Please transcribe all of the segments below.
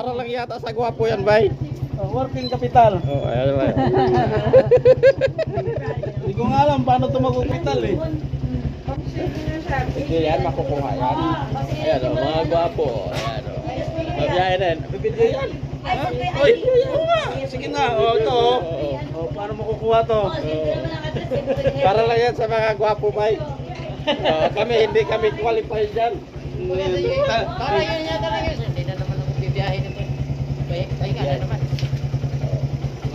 para lang yata sa gwapo yan, bay. Working capital. Oh, ayan, bay. Hindi ko nga alam paano ito mag-capital eh. Hindi yan, makukuha yan. Ayan, oh, mga gwapo. Ayan, oh. Mabiyahe din. Bibidyo yan. Oy, oo nga. Sige na. Oh, ito oh. Oh, paano makukuha to? Para lang yan sa mga gwapo, bay. Kami, hindi kami qualified dyan. Para yun yata lang yun. Hindi na naman ako bibiyahe nito. Pahinga na naman.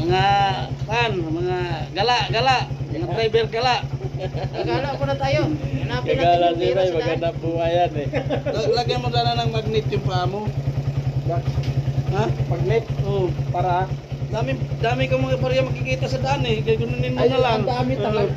Mga gala. Mga driver gala. Nagala ko na tayo. Hanapin natin Kagala yung si pera bay, sa daan. magandang buhay yan eh. Lagyan mo sana ng magnet yung paa mo. Ha? Magnet, Oo. para... Dami ka mga pariya makikita sa daan eh. Gagununin mo Ay, na lang. ang dami talaga.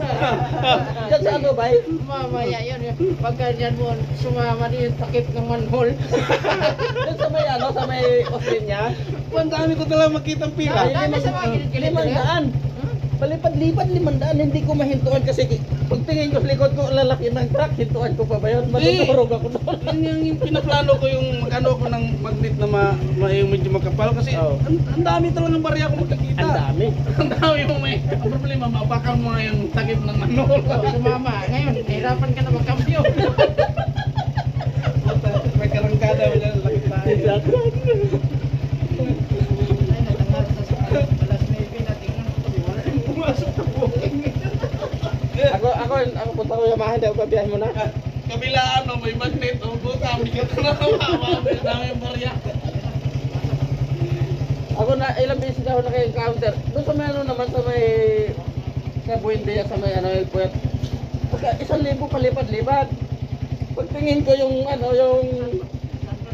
Diyan sa ano, bay? Mamaya yun. Pagka yan mo, sumama din yung takip ng manhole. Diyan sa may ano, sa may Australia. Ang dami ko talaga makitang pila. Ay, dami sa mga gilid-gilid talaga. 500. Palipad-lipad 500, hindi ko mahintuan kasi pagtingin ko sa likod ko, lalaki ng truck, hintuan ko pa ba yun? Matutulog ako doon. Yun yung pinaplano ko yung mag-ano ko ng magnet na yung medyo makapal kasi Oh. ang dami talagang barya ko makikita. Ang dami. Ang dami mo may ang problema mabakal mo nga yung takip ng manhole. Sumama. Ngayon, hirapan ka na magkambyo. May karangkada mo dyan lakit tayo. Ay, natangar sa alas 9 na tingnan ko. Pumasok na po. Ako punta ko Yamaha, daw pabiyahin mo na. Kabilaan no, may magnet o buta, hindi ka na nakawawa. Ang dami yung barya. Ako na, ilang beses na ako naka-encounter. Doon sa may ano naman, sa may... Sa Buendia, sa may ano, yung puwet. Pagka 1,000 palipad-lipad. Pagtingin ko yung ano, yung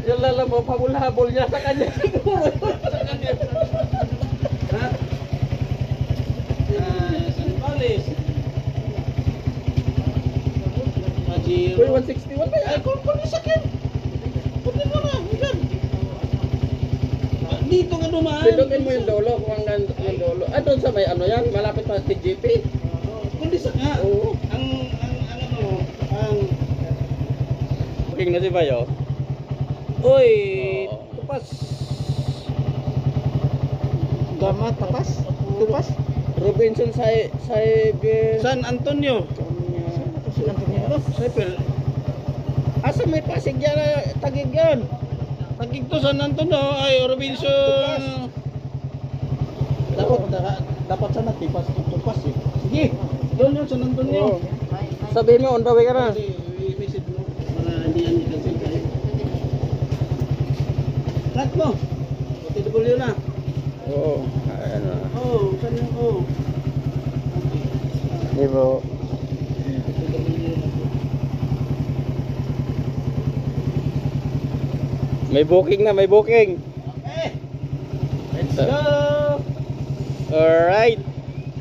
lalamo, pabul-habol niya sa kanya siguro. Ha? San Palis. Majiro. Uy, 161 ba yan? Ay, kung sakit. Puti mo na, hanggang. Dito nga dumaan. Pindutin mo yung dolo, kung hanggang yung dolo. Ah, doon sa may ano yan, malapit pa TGP. Kundi sa nga. Oo. Ang ano, ang... Booking na si Bayo. Uy, Oo. tupas. Gama, tapas? Tupas? Robinson Cyber... San Antonio. Cyber. Asa may Pasig yan, Tagig yan. Tagig to San Antonio. Ay, Robinson. Dapat sana tipas tupas eh. Sige, doon yun San Antonio. Oo. Sabihin mo, on the way ka na. I-message mo. Hindi yan i-cancel kayo. Cut mo. OTW na. Oo. Ano. Oh, saan yung oh? Di ba? May booking na, may booking. Okay. Let's go. Alright.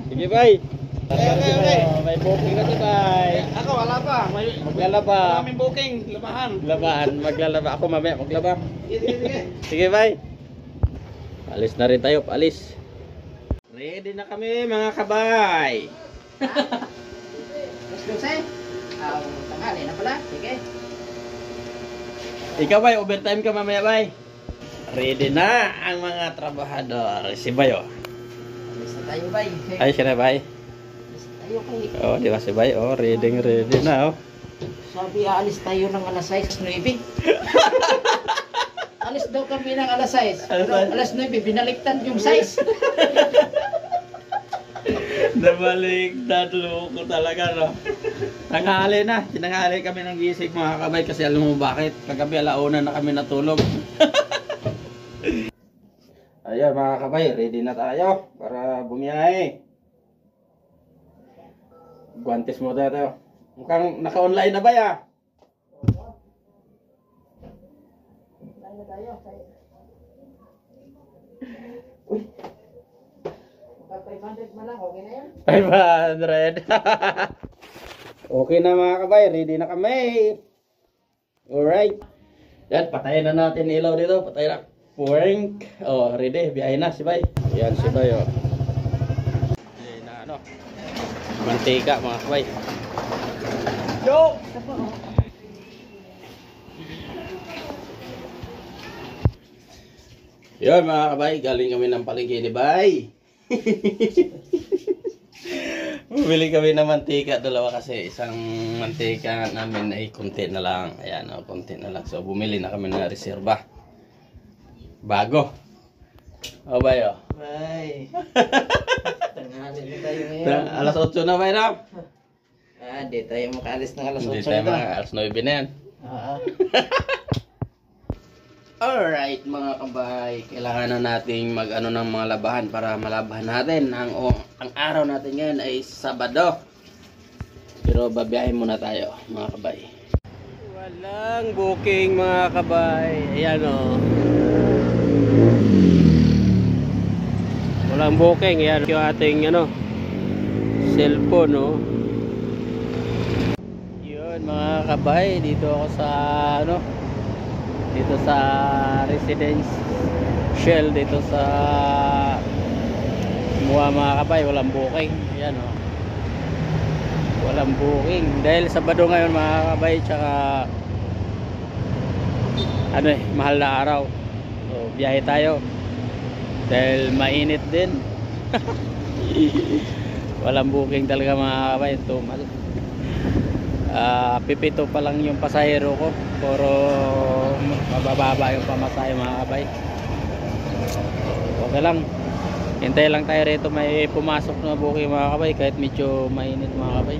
Sige, bye. Okay. May booking na si bye. Ako, wala pa. May Maglalaba. maraming booking. Labahan. Labaan, maglalaba. Ako mamaya maglaba. Sige. Sige, bye. Alis na rin tayo, alis. Ready na kami, mga kabay. Let's go, say. Tanghali na pala. Sige. Ikaw, bay, overtime ka mamaya, bay. Ready na ang mga trabahador. Si Bayo. Alis na tayo, bay. Ay, siya na, bay. Alis na tayo, kay. Oh, di ba si Bay? Oh, ready na, oh. Sabi, aalis tayo ng alas 6, 9. Alis daw kami ng alas 6. Pero alas 9, binaliktad yung 6. Nabaliktad, loko talaga, no? Tanghali na. Tinanghali kami ng gising, mga kabay, kasi alam mo bakit? Kagabi alauna na kami natulog. Ayun, mga kabay, ready na tayo para bumiyahe. Guantes mo tayo. Mukhang naka-online na ba ya? Tayo na tayo. Uy, 500 man lang, okay na yan. 500. Okay na, mga kabay, ready na kami. Alright. Yan, patayin na natin ilaw dito. Patayin na. Pouring. Oh, ready. Biyahe na si Bay. Yan si Bay, oh. Yan na, ano. Mantika, mga kabay. Yo! Yun mga kabay, galing kami ng palengke ni Bay. Bumili kami ng mantika, dalawa kasi isang mantika namin ay konti na lang. Ayan o, konti na lang. So bumili na kami ng reserba. Bago. O Bay o. Bay. Tanghali na tayo ngayon. Alas 8 na Bay na. Di tayo makaalis ng alas 8 Hindi tayo nito. alas 9 na yan. Oo. Alright mga kabay, kailangan na nating mag-ano ng mga labahan para malabahan natin. Ang araw natin ngayon ay Sabado. Pero babiyahin muna tayo mga kabay. Walang booking mga kabay. Ayan o. Walang booking. Ayan yung ating cellphone o. Yun mga kabay, dito ako sa dito sa residence Shell dito sa Mua mga kabay, walang booking. Ayan o, walang booking dahil Sabado ngayon mga kabay, tsaka mahal na araw. So biyahe tayo dahil mainit din. Walang booking talaga mga kabay, tumal. Pipito pa lang yung pasahero ko, pero mabababa yung pamasahe mga kabay. Okay lang, hintay lang tayo rito may pumasok na booking mga kabay kahit medyo mainit mga kabay.